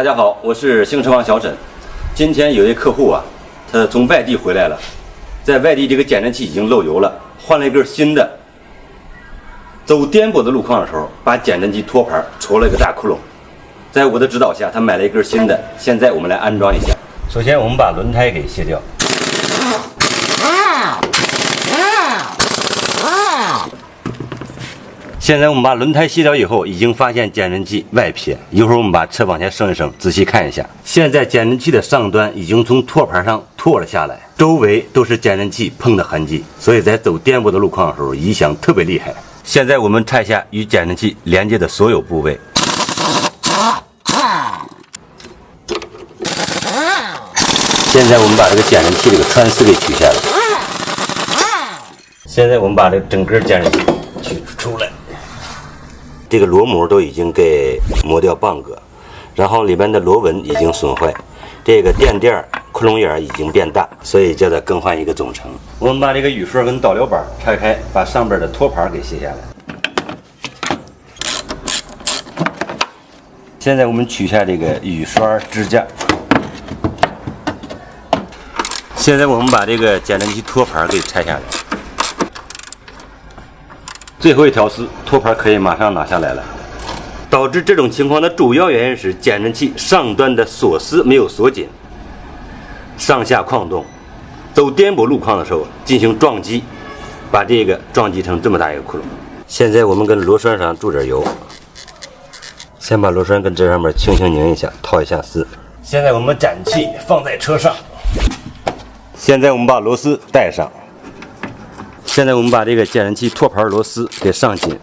大家好，我是星车王小沈。今天有一客户啊，他从外地回来了，在外地这个减震器已经漏油了，换了一根新的。走颠簸的路况的时候，把减震器托盘戳了一个大窟窿。在我的指导下，他买了一根新的。现在我们来安装一下。首先，我们把轮胎给卸掉。现在我们把轮胎卸掉以后，已经发现减震器外撇。一会儿我们把车往前升一升，仔细看一下。现在减震器的上端已经从托盘上脱了下来，周围都是减震器碰的痕迹，所以在走颠簸的路况的时候，异响特别厉害。现在我们拆下与减震器连接的所有部位。现在我们把这个减震器这个穿丝给取下来。现在我们把这整个减震器取出来。这个螺母都已经给磨掉半个，然后里面的螺纹已经损坏，这个垫垫窟窿眼已经变大，所以叫它更换一个总成。我们把这个雨刷跟导流板拆开，把上边的托盘给卸下来。现在我们取下这个雨刷支架。现在我们把这个减震器托盘给拆下来。最后一条丝，托盘可以马上拿下来了。导致这种情况的主要原因是减震器上端的锁丝没有锁紧，上下晃动，走颠簸路况的时候进行撞击，把这个撞击成这么大一个窟窿。现在我们跟螺栓上注点油，先把螺栓跟这上面轻轻拧一下，套一下丝。现在我们减震器放在车上，现在我们把螺丝带上。现在我们把这个减震器托盘螺丝给上紧。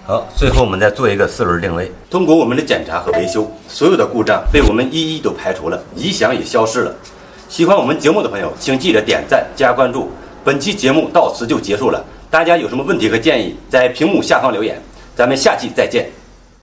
好，最后我们再做一个4轮定位。通过我们的检查和维修，所有的故障被我们一一都排除了，异响也消失了。喜欢我们节目的朋友，请记得点赞加关注。本期节目到此就结束了，大家有什么问题和建议，在屏幕下方留言。咱们下期再见。